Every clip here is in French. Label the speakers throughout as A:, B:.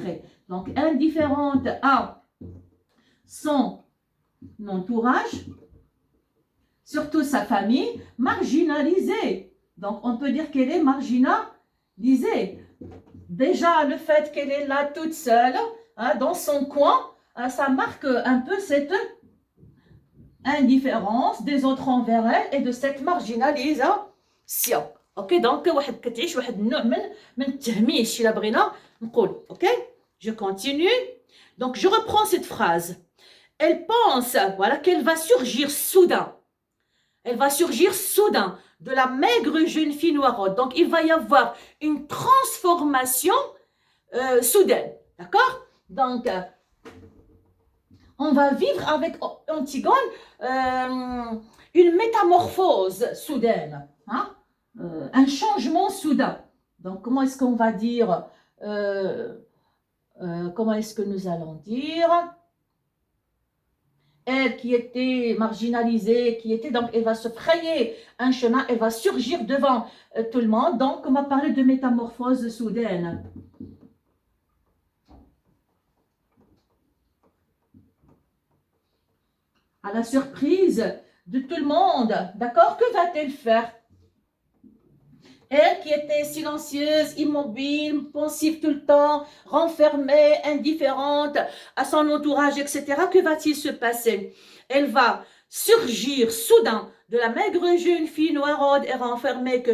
A: après. Donc, indifférente à son entourage, surtout sa famille, marginalisée. Donc, on peut dire qu'elle est marginalisée. Déjà, le fait qu'elle est là toute seule, hein, dans son coin, ça marque un peu cette indifférence des autres envers elle et de cette marginalisation. Ok, donc واحد كتعيش واحد النوع من التهميش إلا بغينا نقول. Ok, je continue. Donc je reprends cette phrase. Elle pense, voilà, qu'elle va surgir soudain. Elle va surgir soudain de la maigre jeune fille noiraude. Donc il va y avoir une transformation soudaine. D'accord? Donc on va vivre avec Antigone une métamorphose soudaine, hein? Un changement soudain. Donc, comment est-ce qu'on va dire comment est-ce que nous allons dire? Elle qui était marginalisée, donc elle va se frayer un chemin, elle va surgir devant tout le monde. Donc, on va parler de métamorphose soudaine. À la surprise de tout le monde, d'accord? Que va-t-elle faire? Elle qui était silencieuse, immobile, pensive tout le temps, renfermée, indifférente à son entourage, etc. Que va-t-il se passer? Elle va surgir soudain de la maigre jeune fille noiraude et renfermée que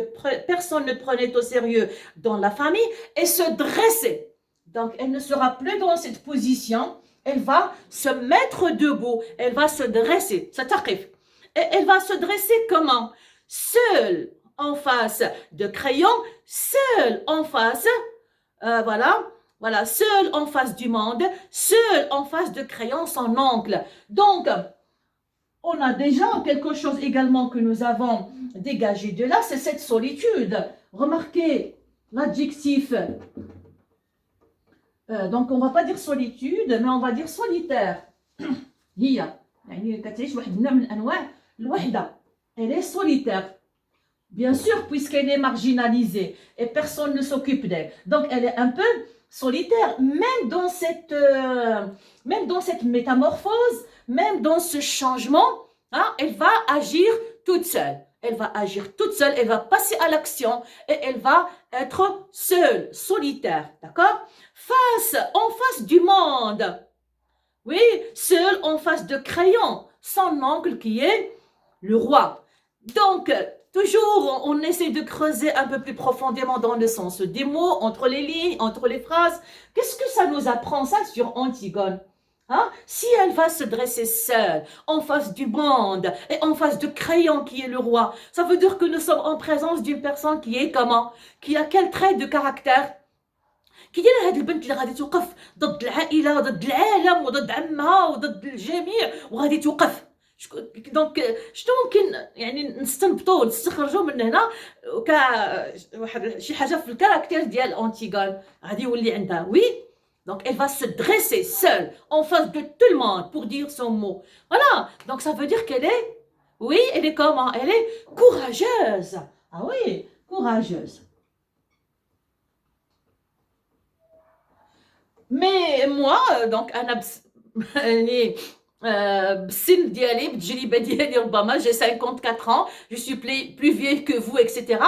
A: personne ne prenait au sérieux dans la famille et se dresser. Donc, elle ne sera plus dans cette position. Elle va se mettre debout. Elle va se dresser. Ça t'arrive. Et elle va se dresser comment? Seule en face de crayon, seul en face, voilà, seul en face du monde, seul en face de crayon, son oncle. Donc, on a déjà quelque chose également que nous avons dégagé de là, c'est cette solitude. Remarquez l'adjectif. Donc, on ne va pas dire solitude, mais on va dire solitaire. Elle est solitaire. Bien sûr, puisqu'elle est marginalisée et personne ne s'occupe d'elle. Donc, elle est un peu solitaire, même dans cette métamorphose, même dans ce changement, hein, elle va agir toute seule. Elle va agir toute seule, elle va passer à l'action et elle va être seule, solitaire, d'accord? En face du monde. Oui, seule en face de crayon, son oncle qui est le roi. Donc, toujours, on essaie de creuser un peu plus profondément dans le sens des mots, entre les lignes, entre les phrases. Qu'est-ce que ça nous apprend, ça, sur Antigone? Hein? Si elle va se dresser seule, en face du monde, et en face de Crayon qui est le roi, ça veut dire que nous sommes en présence d'une personne qui est comment? Qui a quel trait de caractère? كي دايره هاد البنت اللي غادي توقف ضد العائله وضد العالم وضد عمها وضد الجميع وغادي توقف دونك شنو ممكن يعني نستنبطوا نستخرجوا من هنا واحد شي حاجه في الكاركتير ديال انتيغون غادي يولي عندها وي donc elle va se dresser seule en face de tout le monde pour dire son mot voilà donc ça veut dire qu'elle est oui elle est comment elle est courageuse ah oui courageuse. Mais moi donc انا يعني بالسن ديالي بالتجربه ديالي ربما j'ai 54 ans je suis plus vieille que vous etc.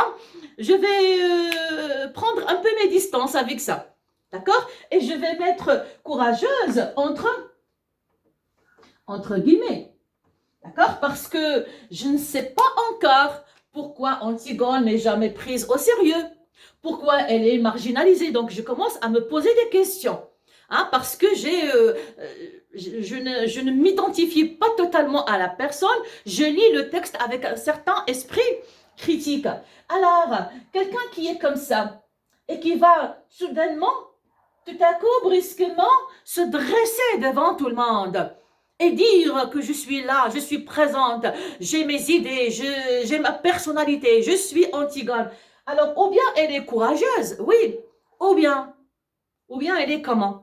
A: je vais prendre un peu mes distances avec ça d'accord et je vais mettre courageuse entre guillemets d'accord parce que je ne sais pas encore pourquoi Antigone n'est jamais prise au sérieux pourquoi elle est marginalisée donc je commence à me poser des questions hein, parce que je ne m'identifie pas totalement à la personne, je lis le texte avec un certain esprit critique. Alors, quelqu'un qui est comme ça et qui va soudainement, tout à coup, brusquement, se dresser devant tout le monde et dire que je suis là, je suis présente, j'ai mes idées, j'ai ma personnalité, je suis Antigone. Alors, ou bien elle est courageuse, oui, ou bien elle est comment?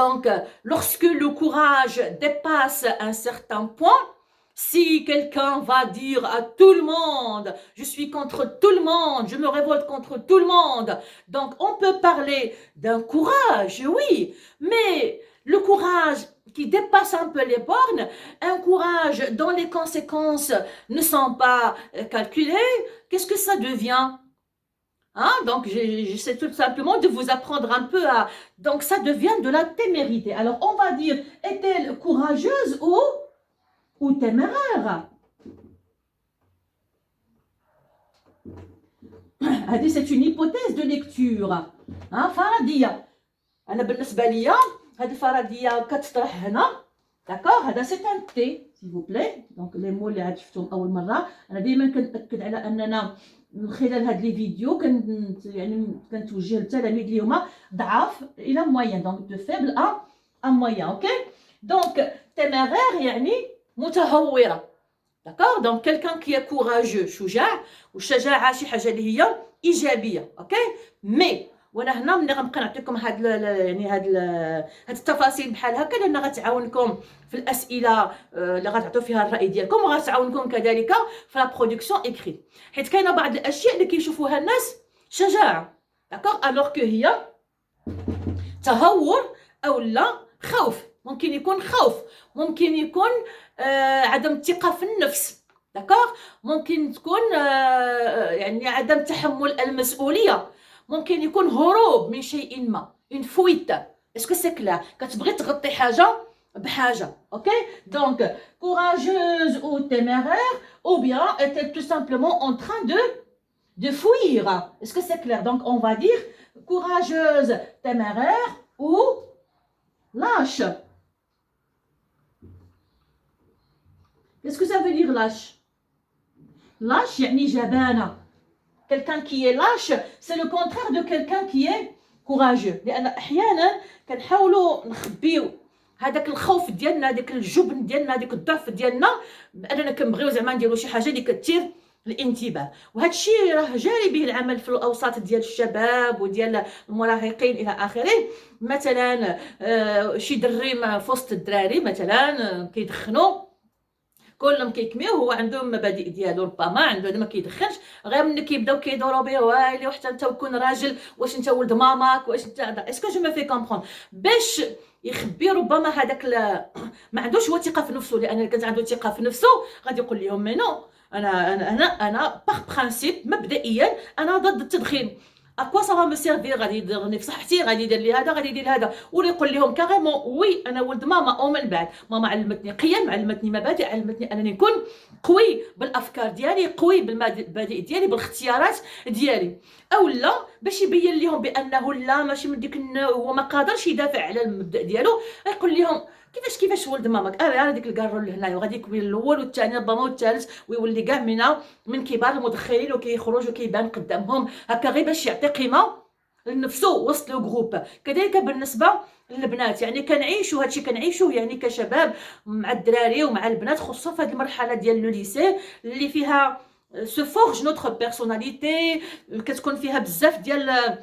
A: Donc, lorsque le courage dépasse un certain point, Si quelqu'un va dire à tout le monde, je suis contre tout le monde, je me révolte contre tout le monde, donc on peut parler d'un courage, oui, mais le courage qui dépasse un peu les bornes, un courage dont les conséquences ne sont pas calculées, qu'est-ce que ça devient? Hein? Donc, j'essaie tout simplement de vous apprendre un peu à... Donc, ça devient de la témérité. Alors, on va dire, est-elle courageuse ou téméraire? هذه c'est une hypothèse de lecture. فرضية. أنا بالنسبة ليا هذه الفرضية كتطرح هنا. داكوغ هذا سي ان تي s'il vous plaît. دونك لي مو اللي عاد شفتهم أول مرة. أنا دائما كنأكد على أننا من خلال هاد لي فيديو كنتوجه للتلاميذ اللي هما ضعاف الى موين دونك دو فيبل ان موين اوكي دونك تيميرير يعني متهوره داكوغ دونك كيلكان كي كوراجو شجاع والشجاعه شي حاجه اللي هي ايجابيه اوكي مي وانا هنا ملي غنبقى نعطيكم هاد التفاصيل بحال هكا لان غتعاونكم في الاسئله اللي غتعطيو فيها الراي ديالكم وغتعاونكم كذلك في لا برودكسيون اكري حيت كاينه بعض الاشياء اللي كيشوفوها الناس شجاعه داكوغ الوغ كو هي تهور او لا خوف ممكن يكون خوف ممكن يكون عدم الثقه في النفس داكوغ ممكن تكون يعني عدم تحمل المسؤوليه ممكن يكون هروب من شيء ما اون فويت اسكو سي كلير كتبغي تغطي حاجه بحاجه اوكي دونك courageuse ou téméraire ou bien est-elle tout simplement en train de fuir est-ce que c'est clair donc on va dire courageuse téméraire ou lâche qu'est-ce que ça veut dire lâche lâche يعني جبانه quelqu'un qui est lâche c'est le contraire de quelqu'un qui est courageux لان احيانا كنحاولوا نخبيو هذاك الخوف ديالنا هذاك الجبن ديالنا هذاك الضعف ديالنا باننا كنبغيو زعما نديروا شي حاجه اللي كتثير الانتباه وهذا الشيء راه جاري به العمل في الاوساط ديال الشباب وديال المراهقين الى اخره مثلا شي دري في وسط الدراري مثلا كيدخنوا كلهم كيكميو هو عندهم مبادئ ديالو ربما عنده ما كيدخنش غير ملي كيبداو كيدوروا به وايلي وحتى انت كون راجل واش انت ولد ماماك واش انت اسكو جو مي في كومبروند باش يخبي ربما هذاك ما عندوش هو ثقه في نفسه لان كانت عنده ثقه في نفسه غادي يقول لهم مي نو انا باغ برانسيب مبدئيا انا ضد التدخين اكوا سافا مو سيرفير غادي يضرني في صحتي غادي يدير لي هذا غادي يدير هذا ولا يقول لهم كاريمون وي انا ولد ماما او من بعد ماما علمتني قيم علمتني مبادئ علمتني انني نكون قوي بالافكار ديالي قوي بالمبادئ ديالي بالاختيارات ديالي او لا باش يبين لهم بانه لا ماشي من ديك النوع هو ما قادرش يدافع على المبدا ديالو يقول لهم كيفاش ولد ماماك هذيك الكارو اللي هنايا وغادي يكون الاول والثاني ربما والثالث ويولي كاع من كبار المدخنين وكيخرج وكيبان قدامهم هكا غير باش يعطي قيمه لنفسه وسط لو جروب كذلك بالنسبه للبنات يعني كنعيشوا هادشي كنعيشوه يعني كشباب مع الدراري ومع البنات خصوصا في هذه المرحله ديال لو ليسي اللي فيها سو فورج نوتر بيرسوناليتي كتكون فيها بزاف ديال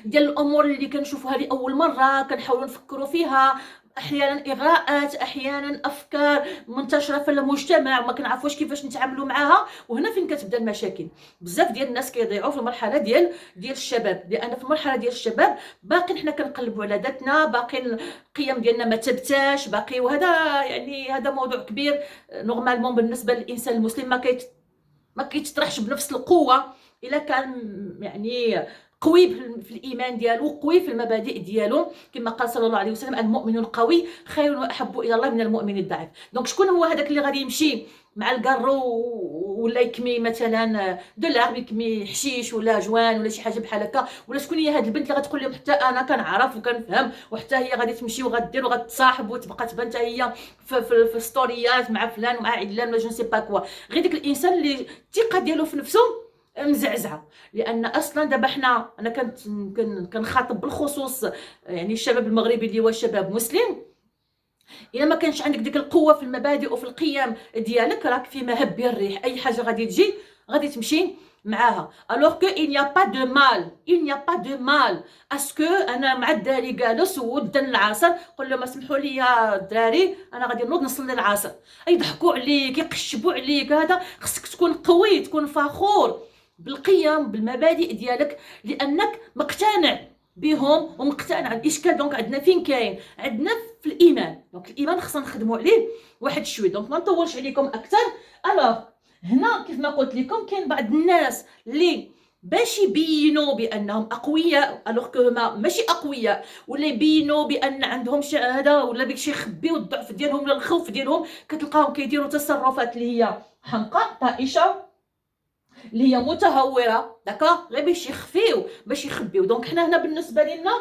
A: الامور اللي كنشوفوها لاول مره كنحاولوا نفكروا فيها احيانا اغراءات احيانا افكار منتشره في المجتمع وما كنعرفوش كيفاش نتعاملوا معها وهنا فين كتبدا المشاكل بزاف ديال الناس كيضيعوا في المرحله ديال الشباب لان في المرحله ديال الشباب باقي حنا كنقلبوا على ذاتنا باقي القيم ديالنا ما ثبتاش باقي وهذا يعني هذا موضوع كبير نورمالمون بالنسبه للانسان المسلم ما كيتطرحش بنفس القوه الا كان يعني قوي في الايمان ديالو قوي في المبادئ ديالو كما قال صلى الله عليه وسلم المؤمن القوي خير واحب الى الله من المؤمن الضعيف دونك شكون هو هذاك اللي غادي يمشي مع الكارو ولا يكمي مثلا دو لارب يكمي حشيش ولا جوان ولا شي حاجه بحال هكا ولا شكون هي هاد البنت اللي غتقول لهم حتى انا كنعرف وكنفهم وحتى هي غادي تمشي وغدير وغتصاحب وتبقى تبان حتى هي في ستوريات مع فلان ومع علان ولا جو سي با كوا غير ديك الانسان اللي الثقه ديالو في نفسه مزعزعه لان اصلا دابا انا كنخاطب بالخصوص يعني الشباب المغربي اللي هو شباب مسلم الا ما كانش عندك ديك القوه في المبادئ وفي القيم ديالك راك في مهب الريح اي حاجه غادي تجي غادي تمشي معاها. alors que il n'y a pas de mal, il n'y a pas de mal اسكو انا مع الدراري جالس ودن العصر قول لهم اسمحوا لي يا الدراري انا غادي نوض نصلي العصر، يضحكوا عليك يقشبوا عليك. هذا خصك تكون قوي، تكون فخور بالقيم بالمبادئ ديالك لانك مقتنع بهم ومقتنع. الاشكال دونك عندنا فين كاين؟ عندنا في الايمان. دونك الايمان خصنا نخدموا عليه واحد شويه. دونك ما نطولش عليكم اكثر. الوغ هنا كيف ما قلت لكم كاين بعض الناس اللي باش يبينوا بانهم اقوياء الوغ كو هما ماشي اقوياء، ولا يبينوا بان عندهم شهاده، ولا باش يخبيو الضعف ديالهم ولا الخوف ديالهم، كتلقاهم كيديروا تصرفات اللي هي حمقاء طائشه اللي هي متهوره. داكوغ غير باش يخبيو. دونك حنا هنا بالنسبه لنا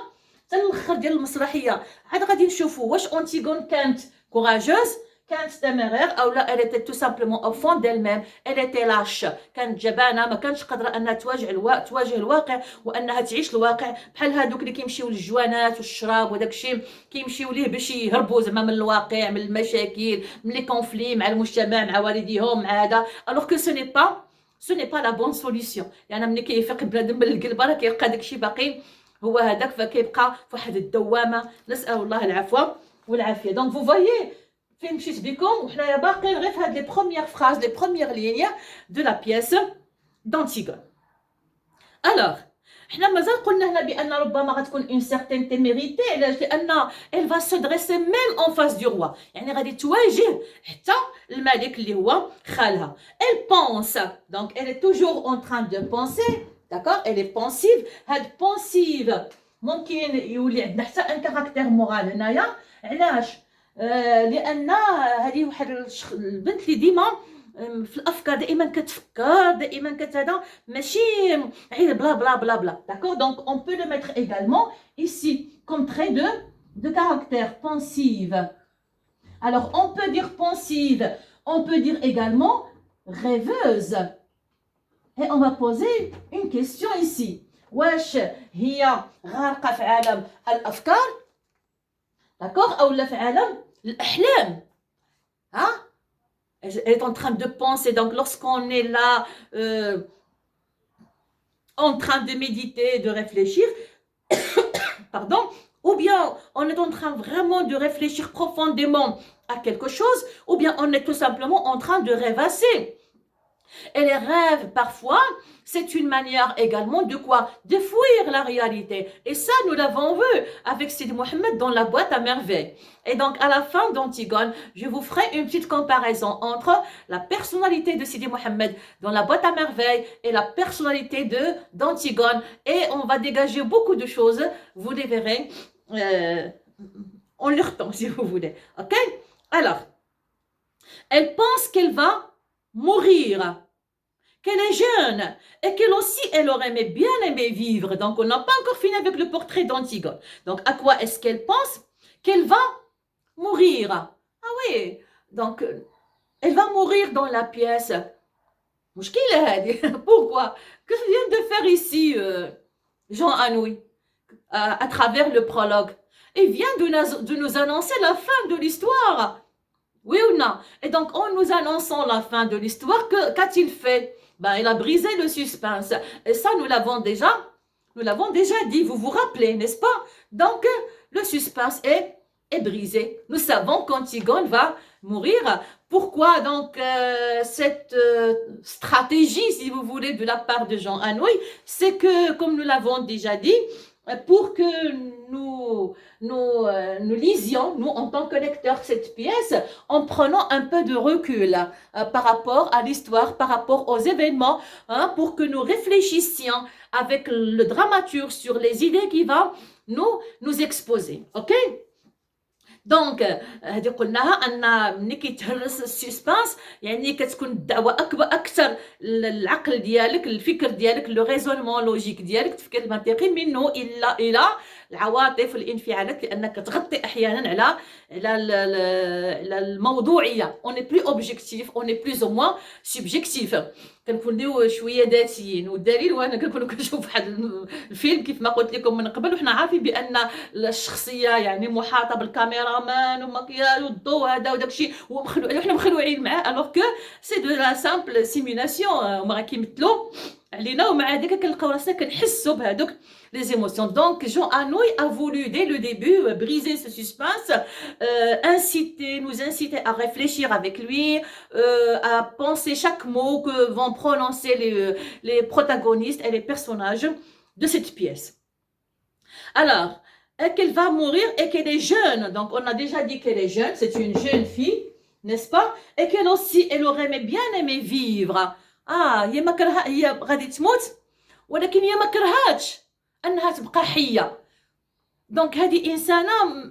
A: حتى الاخر ديال المسرحيه عاد غادي نشوفوا واش اونتيغون كانت كوراجوز، كانت تميرير او لا. elle était tout simplement au fond d'elle-même elle était lâche، كانت جبانه، ما كانتش قادره انها تواجه الواقع وانها تعيش الواقع. بحال هادوك اللي كيمشيو للجوانات والشراب وداك الشيء كيمشيو ليه باش يهربوا زعما من الواقع، من المشاكل، من لي كونفلي مع المجتمع، مع والديهم، مع هذا. alors que ce n'est pas la bonne solution. يعني ملي كيفيق بنادم من القلب راه كيلقى داكشي باقي هو هذاك، فكيبقى فواحد الدوامه. نسال الله العفو والعافيه. دونك فو فويي فين مشيت بكم وحنايا باقيين غير في هاد لي بروميير فراز لي بروميير لينيا دو لا بياس دانتيغون. الوغ حنا مازال قلنا هنا بان ربما غتكون اون سيغتين تيميريتي. علاش؟ لان elle va se dresser même en face du roi، يعني غادي تواجه حتى الملك اللي هو خالها. elle pense donc elle est toujours en train de penser. d'accord elle est pensive. هاد pensive ممكن يولي عندنا حتى ان كاركتير مورال هنايا. علاش؟ لان هذه واحد البنت اللي ديما في الافكار، دائما كتفكر، دائما كتهذا، ماشي غير بلا بلا بلا بلا. داكور دونك اون بو لو ميتر également ici comme trait de caractère pensive. alors on peut dire pensive, on peut dire également rêveuse. et on va poser une question ici. واش هي غارقه في عالم الافكار؟ داكور او لا في عالم الاحلام؟ ها elle est en train de penser. donc lorsqu'on est là en train de méditer, de réfléchir pardon, ou bien on est en train vraiment de réfléchir profondément à quelque chose, ou bien on est tout simplement en train de rêvasser. Et les rêves, parfois, c'est une manière également de quoi? De fuir la réalité. Et ça, nous l'avons vu avec Sidi Mohamed dans la boîte à merveilles. Et donc, à la fin d'Antigone, je vous ferai une petite comparaison entre la personnalité de Sidi Mohamed dans la boîte à merveilles et la personnalité d'Antigone. Et on va dégager beaucoup de choses. Vous les verrez en leur temps, si vous voulez. Ok? Alors, elle pense qu'elle va mourir, qu'elle est jeune et qu'elle aussi elle aurait bien aimé vivre. Donc on n'a pas encore fini avec le portrait d'Antigone. donc à quoi est-ce qu'elle pense? Qu'elle va mourir. ah oui, donc elle va mourir dans la pièce. مشكلة هذه. pourquoi? que vient de faire ici Jean Anouilh à travers le prologue? Il vient de nous annoncer la fin de l'histoire. Oui ou non? Et donc, en nous annonçant la fin de l'histoire, qu'a-t-il fait? Il a brisé le suspense. Et ça, nous l'avons déjà dit, vous vous rappelez, n'est-ce pas? Donc, le suspense est brisé. Nous savons qu'Antigone va mourir. Pourquoi donc cette stratégie, si vous voulez, de la part de Jean Anouilh? C'est que, comme nous l'avons déjà dit, pour que nous lisions, nous en tant que lecteurs, cette pièce en prenant un peu de recul par rapport à l'histoire, par rapport aux événements, pour que nous réfléchissions avec le dramaturge sur les idées qu'il va nous exposer. Ok? دونك هذه قلناها ان ملي كيتهرس السسبانس يعني كتكون الدعوه اكثر العقل ديالك، الفكر ديالك، لو ريزونمون لوجيك ديالك، التفكير المنطقي منه الى العواطف والانفعالات، لانك تغطي احيانا على الموضوعيه. اون بلو اوبجيكتيف، اون بلوز او موان سوبجيكتيف، كنكونوا شويه ذاتيين. والدليل وانا كنكون كنشوف واحد الفيلم كيف ما قلت لكم من قبل، وحنا عارفين بان الشخصيه يعني محاطه بالكاميرا مان ومكياج والضوء هذا وداكشي وحنا مخلوعين معاه، الوغ كو سي دو لا سامبل سيمولاسيون. هما راه كيمثلوا علينا ومع ذلك كنلقاو راسنا كنحسوا بهذوك les émotions. Donc Jean Anouilh a voulu dès le début briser ce suspense, nous inciter à réfléchir avec lui, à penser chaque mot que vont prononcer les protagonistes et les personnages de cette pièce. Alors, qu'elle va mourir et qu'elle est jeune. Donc on a déjà dit qu'elle est jeune, c'est une jeune fille, n'est-ce pas? Et qu'elle aussi, elle aurait bien aimé vivre. هي ما كرها، هي غادي تموت ولكن هي ما كرهاتش انها تبقى حيه. دونك هذه انسانه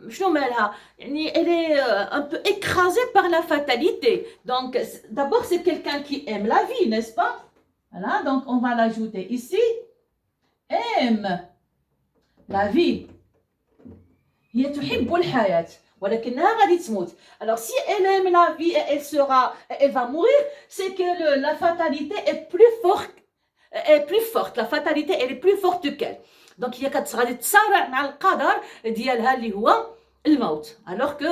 A: شنو مالها، يعني elle est un peu écrasée par la fatalité. Donc d'abord c'est quelqu'un qui aime la vie, n'est-ce pas? Voilà, donc on va l'ajouter ici. Aime la vie. هي تحب الحياه ولكنها غادي تموت. Alors si elle aime la vie et elle va mourir, c'est que la fatalité est plus forte. La fatalité elle est plus forte qu'elle. Donc هي غادي تصارع مع القدر ديالها اللي هو الموت. Alors que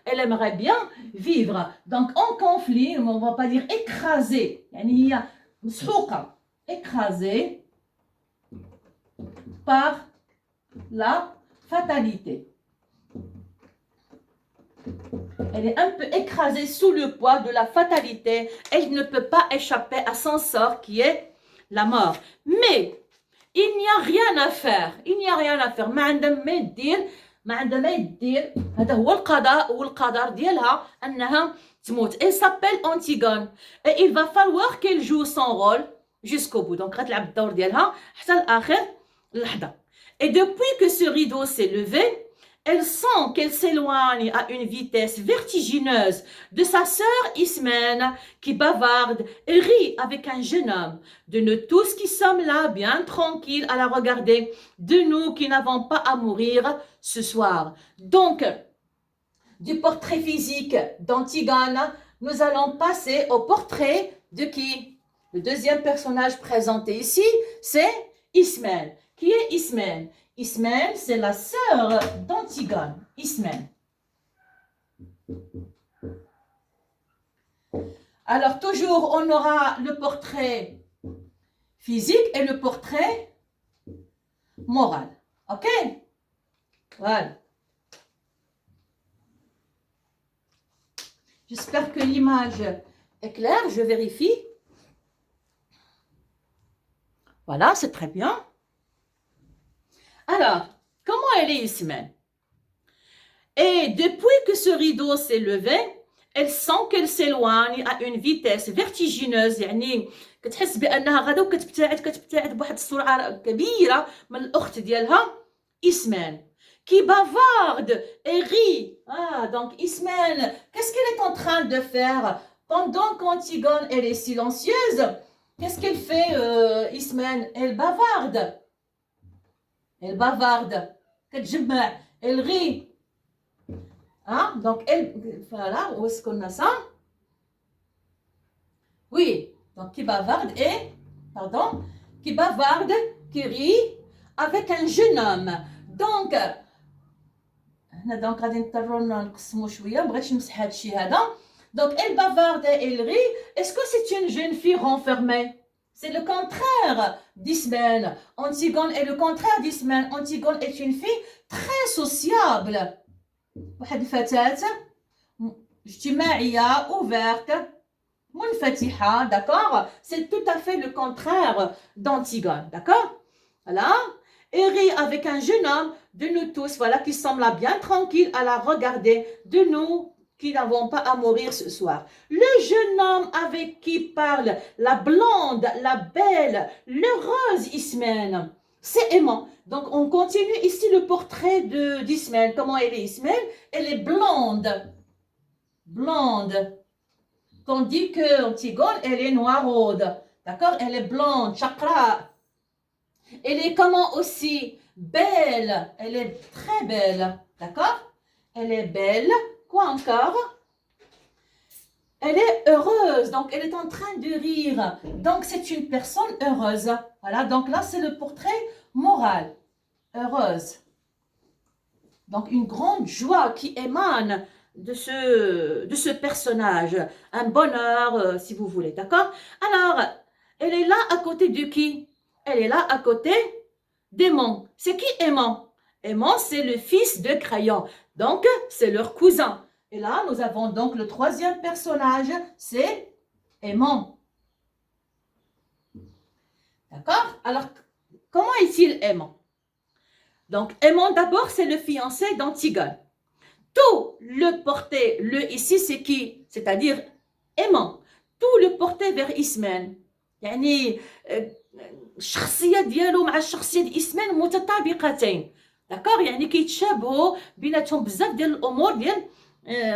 A: elle aimerait bien vivre. Donc en conflit, on va pas dire écrasée. يعني هي مسحوقة. Écrasée par la fatalité. Elle est un peu écrasée sous le poids de la fatalité. Elle ne peut pas échapper à son sort qui est la mort. Mais il n'y a rien à faire. Il n'y a rien à faire. ما عندها ما يدير. هذا هو القضاء والقدر ديالها أنها تموت. Elle s'appelle Antigone. Et il va falloir qu'elle joue son rôle jusqu'au bout. Donc غتلعب الدور ديالها حتى لآخر لحظة. Et depuis que ce rideau s'est levé, elle sent qu'elle s'éloigne à une vitesse vertigineuse de sa sœur Ismène qui bavarde et rit avec un jeune homme. De nous tous qui sommes là, bien tranquilles à la regarder, de nous qui n'avons pas à mourir ce soir. Donc, du portrait physique d'Antigone, nous allons passer au portrait de qui? Le deuxième personnage présenté ici, c'est Ismène. Qui est Ismène? Ismène, c'est la sœur d'Antigone. Ismène. Alors, toujours, on aura le portrait physique et le portrait moral. OK? Voilà. J'espère que l'image est claire. Je vérifie. Voilà, c'est très bien. Alors, comment elle est Ismène? Et depuis que ce rideau s'est levé, elle sent qu'elle s'éloigne à une vitesse vertigineuse. يعني كتحس بأنها غدا وكتبتعد بواحد السرعة كبيرة من الأخت ديالها Ismène, qui bavarde et rit. Donc Ismène, qu'est-ce qu'elle est en train de faire? Pendant qu'Antigone, elle est silencieuse, qu'est-ce qu'elle fait Ismène? Elle bavarde. Elle bavarde, elle rit. Donc, voilà, où est-ce qu'on a ça? Oui, donc qui bavarde qui rit avec un jeune homme. Donc, donc elle bavarde et elle rit. Est-ce que c'est une jeune fille renfermée? C'est le contraire d'Ismène. Antigone est le contraire d'Ismène. Antigone est une fille très sociable. واحد الفتاة اجتماعية, ouverte, منفتحة, d'accord? C'est tout à fait le contraire d'Antigone, d'accord? Voilà. Et rit avec un jeune homme de nous tous, voilà, qui semble là bien tranquille à la regarder, de nous qui n'avons pas à mourir ce soir. Le jeune homme avec qui parle la blonde, la belle, l'heureuse Ismène, c'est aimant. Donc on continue ici le portrait d'Ismène. Comment elle est Ismène? Elle est blonde. Blonde. Tandis que Antigone, elle est noiraude. D'accord? Elle est blonde, chakra. Elle est comment aussi? Belle. Elle est très belle. D'accord? Elle est belle. Quoi encore? Elle est heureuse, donc elle est en train de rire. Donc c'est une personne heureuse. Voilà, donc là c'est le portrait moral. Heureuse. Donc une grande joie qui émane de ce personnage. Un bonheur, si vous voulez, d'accord? Alors, elle est là à côté de qui? Elle est là à côté d'Aimant. C'est qui Aimant? Aimant, c'est le fils de Crayon. Donc, c'est leur cousin. Et là, nous avons donc le troisième personnage, c'est Aimant. D'accord? Alors, comment est-il Aimant? Donc, Aimant, d'abord, c'est le fiancé d'Antigone. Tout le porté, le ici, c'est qui? C'est-à-dire Aimant. Tout le porté vers Ismène. يعني الشخصيه ديالو مع الشخصيه ديال اسمان متطابقتين داكوغ يعني كيتشابهوا بيناتهم بزاف ديال الامور ديال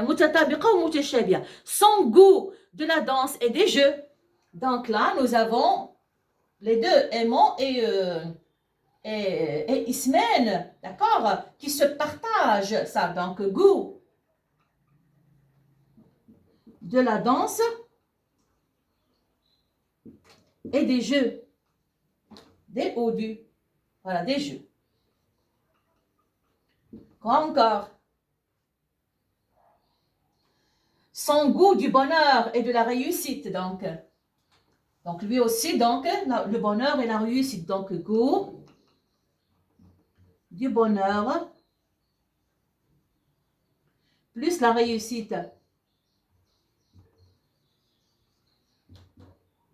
A: متطابقه ومتشابهه son goût de la danse et des jeux. Donc là nous avons les deux Aimant et Ismène, d'accord, qui se partagent ça, donc goût de la danse et des jeux, des odus, voilà, des jeux. Quoi encore? Son goût du bonheur et de la réussite, donc lui aussi, donc, le bonheur et la réussite, donc goût du bonheur plus la réussite.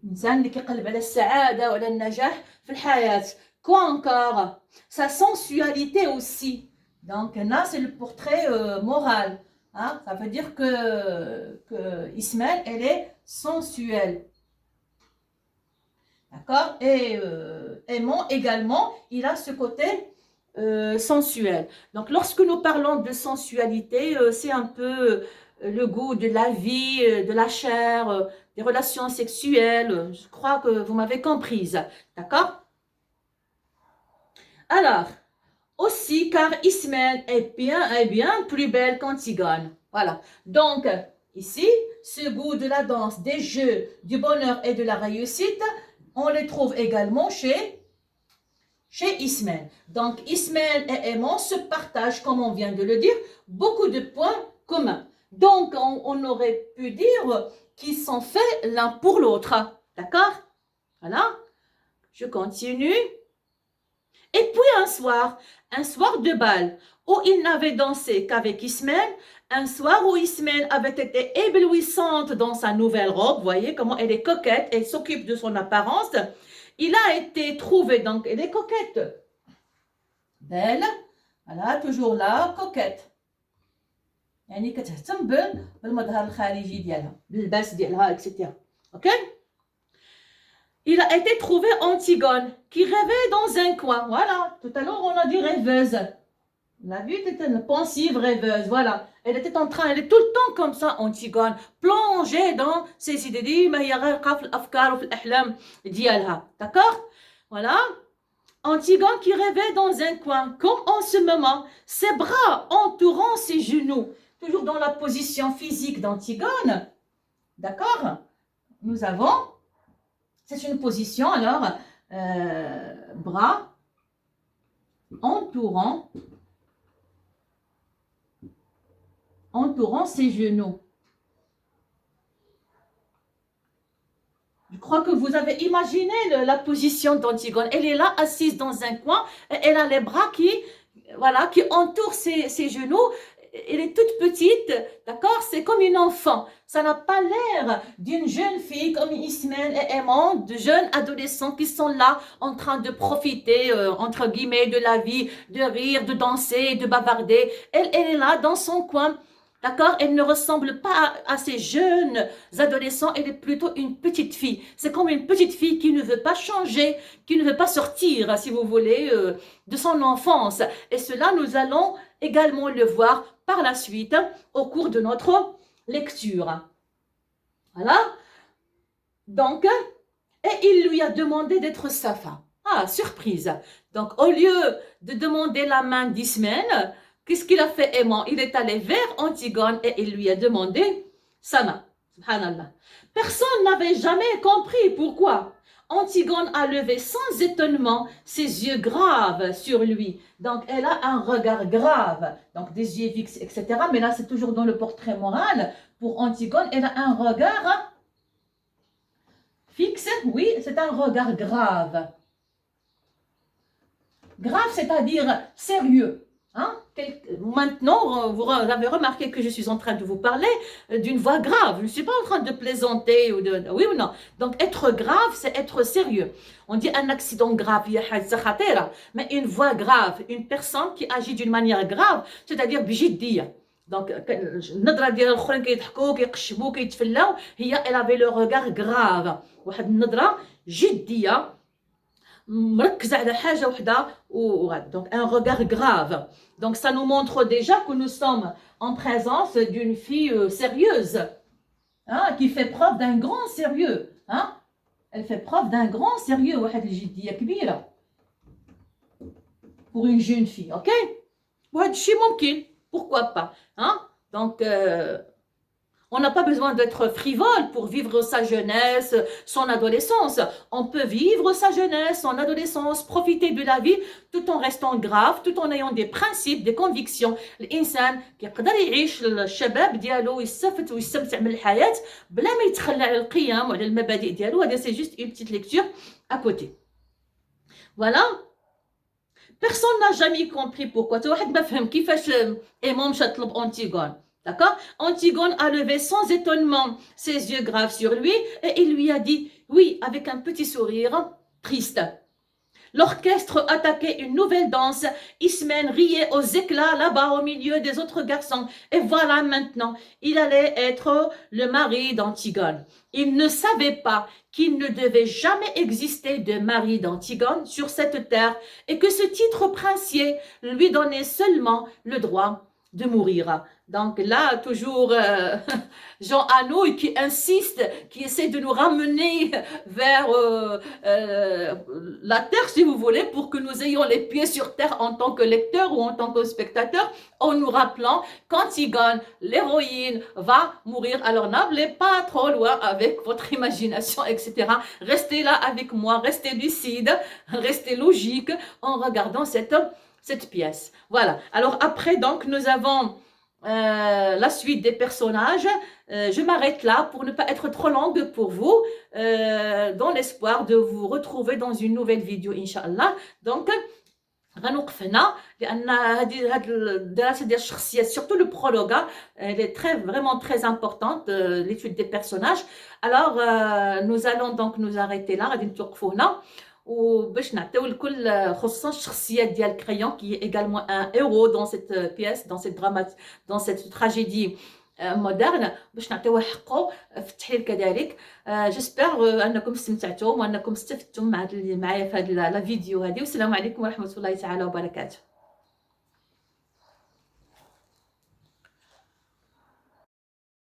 A: الإنسان اللي كيقلب على السعادة وعلى النجاح في الحياة. Quoi encore? Sa sensualité aussi. Donc là, c'est le portrait moral. Hein? Ça veut dire que Ismaël, elle est sensuelle. D'accord? Et Aimant également, il a ce côté sensuel. Donc lorsque nous parlons de sensualité, c'est un peu le goût de la vie, de la chair, des relations sexuelles. Je crois que vous m'avez comprise. D'accord? Alors, aussi car Ismène est bien plus belle qu'Antigone. Voilà. Donc, ici, ce goût de la danse, des jeux, du bonheur et de la réussite, on les trouve également chez Ismène. Donc, Ismène et Aimant se partagent, comme on vient de le dire, beaucoup de points communs. Donc, on aurait pu dire qu'ils sont faits l'un pour l'autre. D'accord? Voilà. Je continue. Et puis un soir de bal, où il n'avait dansé qu'avec Ismène, un soir où Ismène avait été éblouissante dans sa nouvelle robe, vous voyez comment elle est coquette, elle s'occupe de son apparence, il a été trouvé, donc elle est coquette, belle, voilà, toujours là, coquette. يعني كتهتم بالمظهر الخارجي ديالها باللباس ديالها etc. OK? Il a été trouvé Antigone qui rêvait dans un coin. Voilà, tout à l'heure on a dit rêveuse. On a vu, c'était une pensive rêveuse. Voilà, elle était en train, elle est tout le temps comme ça, Antigone, plongée dans ses idées. D'accord? Voilà. Antigone qui rêvait dans un coin, comme en ce moment, ses bras entourant ses genoux. Toujours dans la position physique d'Antigone. D'accord? Nous avons, c'est une position, alors, bras entourant ses genoux. Je crois que vous avez imaginé la position d'Antigone. Elle est là, assise dans un coin, et elle a les bras qui entourent ses genoux. Elle est toute petite, d'accord? C'est comme une enfant. Ça n'a pas l'air d'une jeune fille comme Ismène et Aimant, de jeunes adolescents qui sont là en train de profiter, entre guillemets, de la vie, de rire, de danser, de bavarder. Elle est là dans son coin. D'accord? Elle ne ressemble pas à ces jeunes adolescents, elle est plutôt une petite fille. C'est comme une petite fille qui ne veut pas changer, qui ne veut pas sortir, si vous voulez, de son enfance. Et cela, nous allons également le voir par la suite au cours de notre lecture. Voilà. Donc, et il lui a demandé d'être sa femme. Ah, surprise. Donc, au lieu de demander la main d'Ismène, qu'est-ce qu'il a fait Aimant? Il est allé vers Antigone et il lui a demandé sa main. Subhanallah. Personne n'avait jamais compris pourquoi. Antigone a levé sans étonnement ses yeux graves sur lui. Donc, elle a un regard grave, donc des yeux fixes, etc. Mais là, c'est toujours dans le portrait moral. Pour Antigone, elle a un regard Fixe, oui, c'est un regard grave. Grave, c'est-à-dire sérieux. Hein? Maintenant, vous avez remarqué que je suis en train de vous parler d'une voix grave. Je ne suis pas en train de plaisanter ou de... Oui ou non? Donc, être grave, c'est être sérieux. On dit un accident grave, mais une voix grave, une personne qui agit d'une manière grave, c'est-à-dire بجدية. Donc, النظرة ديال الآخرين كيضحكوا كيقشبوا كيتفلاو هي elle avait le regard grave. واحد النظرة جدية مركزة على حاجة وحدة donc un regard grave. Donc ça nous montre déjà que nous sommes en présence d'une fille sérieuse, hein, qui fait preuve d'un grand sérieux, hein. Elle fait preuve d'un grand sérieux واحد الجدية كبيرة pour une jeune fille, ok. وهذا الشيء ممكن, pourquoi pas, hein. Donc on n'a pas besoin d'être frivole pour vivre sa jeunesse, son adolescence. On peut vivre sa jeunesse, son adolescence, profiter de la vie tout en restant grave, tout en ayant des principes, des convictions. الإنسان كيقدر يعيش الشباب ديالو ويستفد ويستمتع من الحياة بلا ما يتخلى على القيم وعلى المبادئ ديالو. هذا c'est juste une petite lecture à côté. Voilà. Personne n'a jamais compris pourquoi. واحد ما فهم كيفاش إيمون مشى طلب أنتيغون. D'accord? Antigone a levé sans étonnement ses yeux graves sur lui et il lui a dit, oui, avec un petit sourire triste. L'orchestre attaquait une nouvelle danse. Ismène riait aux éclats là-bas au milieu des autres garçons. Et voilà maintenant, il allait être le mari d'Antigone. Il ne savait pas qu'il ne devait jamais exister de mari d'Antigone sur cette terre et que ce titre princier lui donnait seulement le droit de mourir. Donc là, toujours Jean Anouilh qui insiste, qui essaie de nous ramener vers la terre, si vous voulez, pour que nous ayons les pieds sur terre en tant que lecteurs ou en tant que spectateurs, en nous rappelant qu'Antigone, l'héroïne, va mourir. Alors n'allez pas trop loin avec votre imagination, etc. Restez là avec moi, restez lucide, restez logique en regardant cette pièce. Voilà. Alors après, donc, nous avons la suite des personnages. Je m'arrête là pour ne pas être trop longue pour vous, dans l'espoir de vous retrouver dans une nouvelle vidéo, Inch'Allah. Donc, غنوقف هنا لان هذه الدراسه ديال الشخصيات surtout le prologue, elle est vraiment très importante, l'étude des personnages. Alors nous allons donc nous arrêter là, غادي نتوقفوا هنا وباش نعطيو الكل خصوصا الشخصيات ديال كريون qui est également un héros dans cette pièce, dans cette tragédie مودرن, باش نعطيوه حقه في التحليل كذلك. جيسبر انكم استمتعتم وانكم استفدتم معايا في هذه الفيديو هذه. والسلام عليكم ورحمه الله تعالى وبركاته.